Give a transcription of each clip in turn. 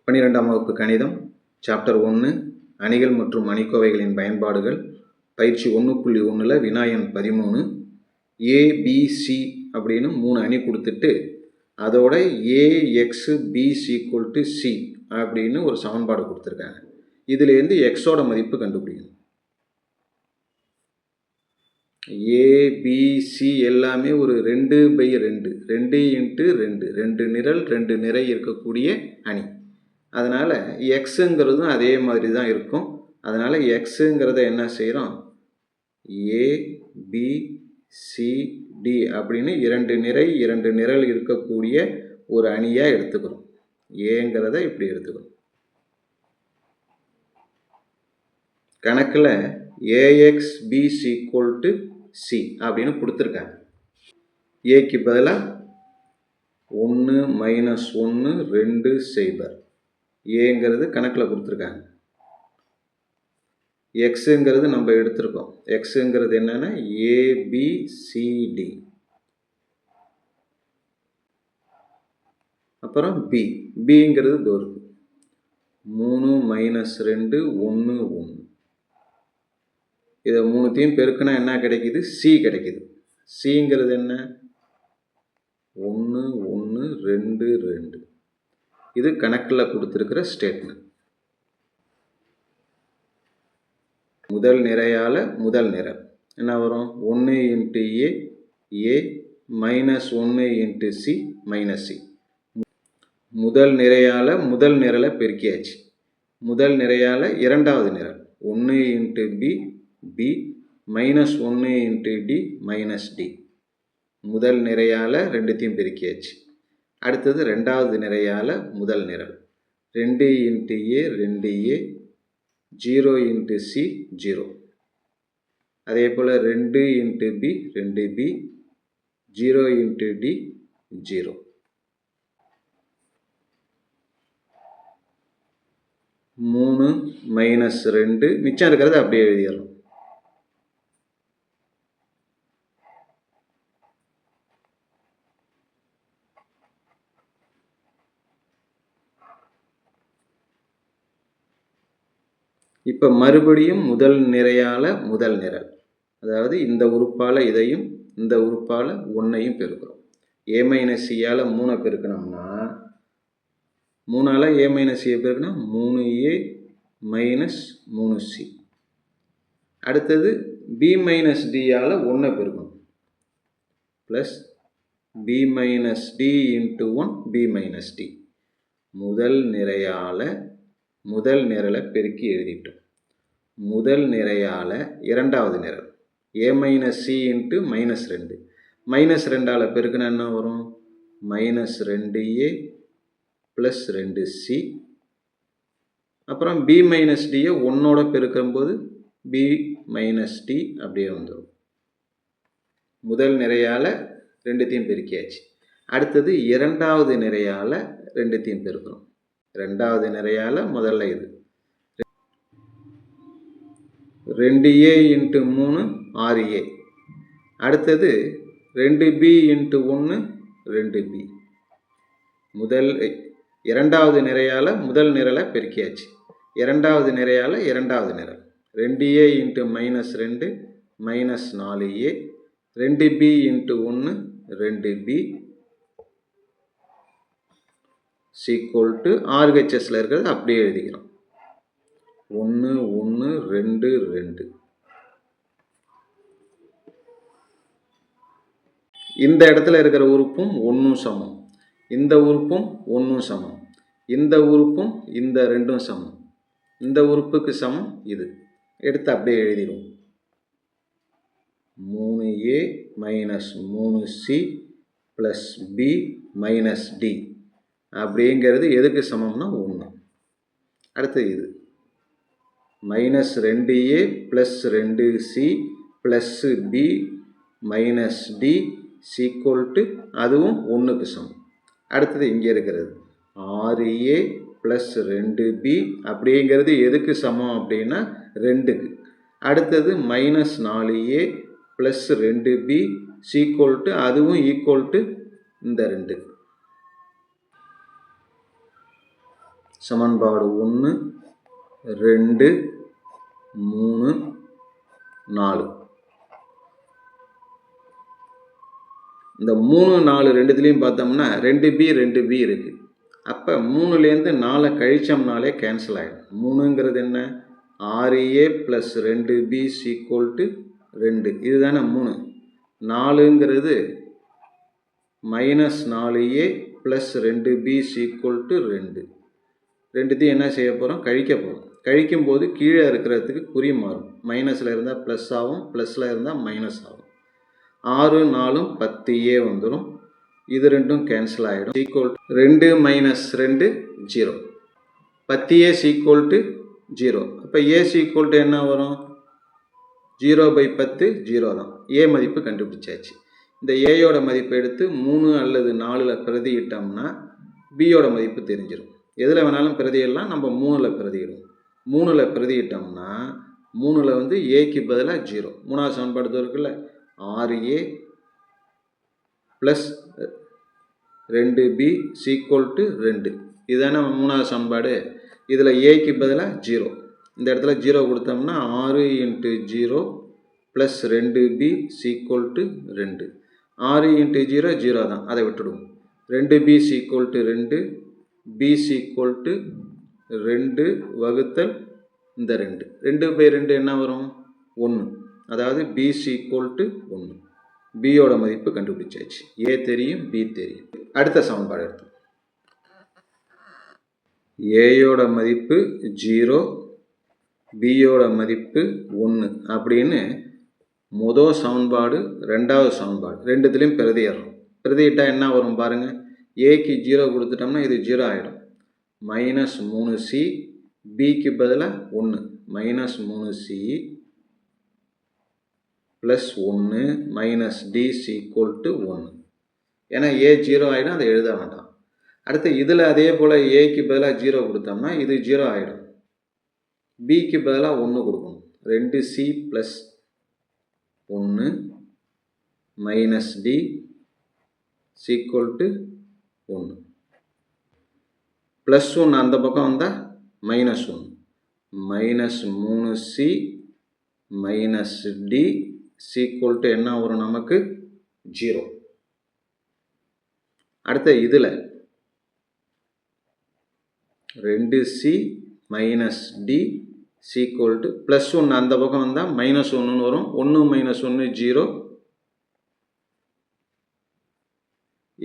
12ஆம் வகுப்பு கணிதம் சாப்டர் 1 அணிகள் மற்றும் அணிக்கோவைகளின் பயன்பாடுகள் பயிற்சி 1.1ல் வினாயன் 13 ஏபிசி அப்படின்னு 3 அணி கொடுத்துட்டு அதோட AXB=C அப்படின்னு ஒரு சமன்பாடு கொடுத்துருக்காங்க. இதுலேருந்து எக்ஸோட மதிப்பு கண்டுபிடிக்கணும். ஏபிசி எல்லாமே ஒரு 2/2 2 நிரல் 2 நிறை இருக்கக்கூடிய அணி. அதனால் எக்ஸுங்கிறதும் அதே மாதிரி தான் இருக்கும். அதனால் எக்ஸுங்கிறத என்ன செய்கிறோம், ஏபிசிடி அப்படின்னு 2 நிறை 2 நிரல் இருக்கக்கூடிய ஒரு அணியாக எடுத்துக்கிறோம். ஏங்கிறத இப்படி எடுத்துக்கிறோம். கணக்கில் AXB=C அப்படின்னு கொடுத்துருக்காங்க. ஏக்கு பதிலாக 1 - 1 2 0 ஏங்கிறது கணக்கில் கொடுத்துருக்காங்க. எக்ஸுங்கிறது நம்ம எடுத்திருக்கோம். எக்ஸுங்கிறது என்னென்னா ABCD. அப்புறம் பிங்கிறது தோறு 3 - 2 1 1. இதை மூணுத்தையும் பெருக்குனா என்ன கிடைக்குது, சி கிடைக்குது. சிங்கிறது என்ன, 1 1 2 2. இது கணக்கில் கொடுத்துருக்கிற ஸ்டேட்மெண்ட். முதல் நிறையால் முதல் நிரல் என்ன வரும், 1 × A -1 × C - C. முதல் நிறையால் முதல் நிரலை பெருக்கியாச்சு. முதல் நிறையால் இரண்டாவது நிரல் 1 × B -1 × D - D. முதல் நிறையால் ரெண்டுத்தையும் பெருக்கியாச்சு. அடுத்தது ரெண்டாவது நிறையால் முதல் நிரல் 2 × A 2A 0 × C 0. அதே போல் 2 × B 2B 0 × D 0. 3 - 2 மிச்சம் இருக்கிறத அப்படியே எழுதிடலாம். இப்போ மறுபடியும் முதல் நிறையால் முதல் நிரல், அதாவது இந்த உறுப்பால் இதையும் இந்த உறுப்பால் 1ஐயும் பெருக்கிறோம். A - Cயால் 3 பெருக்கணும்னா 3ஆல் A - Cயை பெருக்கினா 3A - 3C. அடுத்தது B - Dயால் 1 பெருக்கணும் plus B - D × 1 B - D. முதல் நிறையால் முதல் நிரலை பெருக்கி எழுதிட்டோம். முதல் நிறையால் இரண்டாவது நிரல் A - C × -2 -2ஆல் பெருக்கினா என்ன வரும், -2A + 2C. அப்புறம் B - Dயை 1ஓட பெருக்கும்போது B - D அப்படியே வந்துடும். முதல் நிறையால் ரெண்டுத்தையும் பெருக்கியாச்சு. அடுத்தது இரண்டாவது நிறையால் ரெண்டுத்தையும் பெருக்கிறோம். ரெண்டாவது நிறையால் முதல்ல இது 2A × 3 6A. அடுத்தது 2B × 1 2B. இரண்டாவது நிறையால் முதல் நிரலை பெருக்கியாச்சு. இரண்டாவது நிறையால் இரண்டாவது நிரல் 2A × -2 -4A 2B × 1 2B RHSல இருக்கிறது அப்படியே எழுதிக்கிறோம். 1 1 2 2. இந்த இடத்துல இருக்கிற உறுப்பும் 1 சமம், இந்த உறுப்பும் 1 சமம், இந்த உறுப்பும் இந்த 2 சமம், இந்த உறுப்புக்கு சமம் இது. எடுத்து அப்படியே எழுதிடுவோம். 3A - 3C + B - D அப்படிங்கிறது எதுக்கு சமம்னா 1. அடுத்து இது -2A + 2C + B - D = அதுவும் 1க்கு சமம். அடுத்தது இங்கே இருக்கிறது 6A + 2B அப்படிங்கிறது எதுக்கு சமம் அப்படின்னா 2க்கு. அடுத்தது -4A + 2B அதுவும் ஈக்குவல் டு இந்த 2. சமன்பாடு 1 2 3 4. இந்த 3 4 ரெண்டுத்துலேயும் பார்த்தோம்னா 2b 2b இருக்குது. அப்போ 3லேருந்து 4 கழிச்சோம்னாலே கேன்சல் ஆகிடும். 3ங்கிறது என்ன? 6a + 2b = 2. இதுதானே 3. 4ங்கிறது -4a + 2b = 2. ரெண்டுத்தையும் என்ன செய்ய போகிறோம்? கழிக்க போகிறோம். கழிக்கும்போது கீழே இருக்கிறதுக்கு குறி மாறும். மைனஸில் இருந்தால் ப்ளஸ் ஆகும், ப்ளஸில் இருந்தால் மைனஸ் ஆகும். 6 4 10a வந்துடும். இது ரெண்டும் கேன்சல் ஆகிடும். 2 - 2 0. 10a = 0. அப்போ a = என்ன வரும்? 0/10 0 தான். a மதிப்பு கண்டுபிடிச்சாச்சு. இந்த a மதிப்பை எடுத்து 3 அல்லது 4ல் பிரதியிட்டோம்னா b மதிப்பு தெரிஞ்சிடும். எதில் வேணாலும் பிரதியிடலாம். நம்ம 3ல் பிரதியிடுவோம். 3ல் பிரதியிட்டோம்னா 3ல் வந்து ஏக்கு பதிலாக 0. 3வது சமன்பாடு இருக்குல்ல, 6a + 2b = 2. இதுதானே 3வது சமன்பாடு. இதில் ஏக்கு பதிலாக 0. இந்த இடத்துல 0 கொடுத்தோம்னா 6 × 0 + 2b = 2. 6 × 0 0 தான், அதை விட்டுடுவோம். 2b = 2, b = 2 வகுத்தல் இந்த 2. 2/2 என்ன வரும்? 1. அதாவது b = 1. b மதிப்பு கண்டுபிடிச்சாச்சு. a தெரியும், b தெரியும். அடுத்த சமன்பாடு எடுத்து a மதிப்பு 0, b மதிப்பு 1 அப்படின்னு முதல் சமன்பாடு, ரெண்டாவது சமன்பாடு ரெண்டுத்துலேயும் பிரதியிடுறோம். பிரதியிட்டால் என்ன வரும் பாருங்கள். ஏக்கு 0 கொடுத்துட்டோம்னா இது 0 ஆகிடும். -3c, bக்கு பதிலாக 1 -3c + 1 - d = 1. ஏன்னா a 0 ஆகிடும், அதை எழுத வேண்டாம். அடுத்து இதில் அதே போல் ஏக்கு பதிலாக 0 கொடுத்தோம்னா இது 0 ஆகிடும். பிக்கு பதிலாக 1 கொடுக்கணும். 2c + 1 - d = 1. +1 அந்த பக்கம் வந்தால் -1. -3c - d = என்ன வரும் நமக்கு? 0. அடுத்த இதில் 2c - d = +1 அந்த பக்கம் வந்தால் -1ன்னு வரும். 1 - 1 0.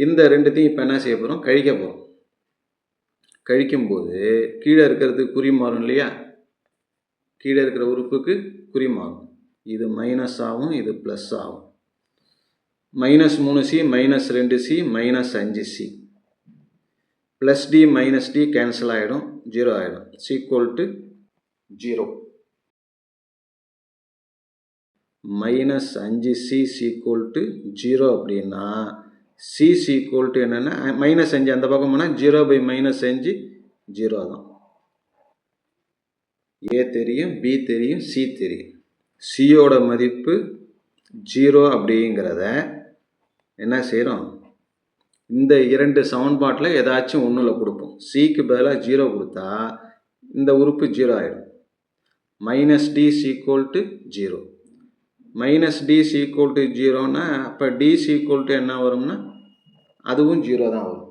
இந்த ரெண்டுத்தையும் இப்போ என்ன செய்ய போகிறோம்? கழிக்க போகிறோம். கழிக்கும்போது கீழே இருக்கிறதுக்கு குறி மாறும் இல்லையா? கீழே இருக்கிற உறுப்புக்கு குறி மாறும். இது மைனஸ் ஆகும், இது ப்ளஸ் ஆகும். -3c -2c -5c +d -d cancel ஆகிடும், 0 ஆகிடும். = 0. -5c = 0 அப்படின்னா c = என்னென்னா -5 அந்த பக்கம் போனால் 0/-5 0 தான். a தெரியும், b தெரியும், c தெரியும். c மதிப்பு 0 அப்படிங்கிறத என்ன செய்கிறோம்? இந்த 2 சமன்பாட்டில் ஏதாச்சும் ஒன்றில் கொடுப்போம். cக்கு பதிலாக 0 கொடுத்தா இந்த உறுப்பு 0 ஆகிடும். -d = 0. -d = 0ன்னா அப்போ d = என்ன வரும்னா அதுவும் 0 தான் வரும்.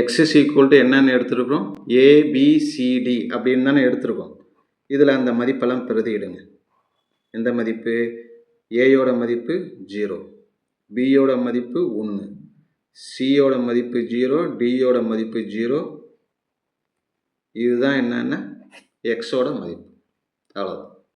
x = என்னன்னு எடுத்துருக்கோம்? a b c d அப்படின்னு தானே எடுத்துருக்கோம். இதில் அந்த மதிப்பெல்லாம் பிரதியிடுங்க. எந்த மதிப்பு? a மதிப்பு 0, b மதிப்பு 1, c மதிப்பு 0, d மதிப்பு 0. இதுதான் என்னன்னா x மதிப்பு. அவ்வளோதான்.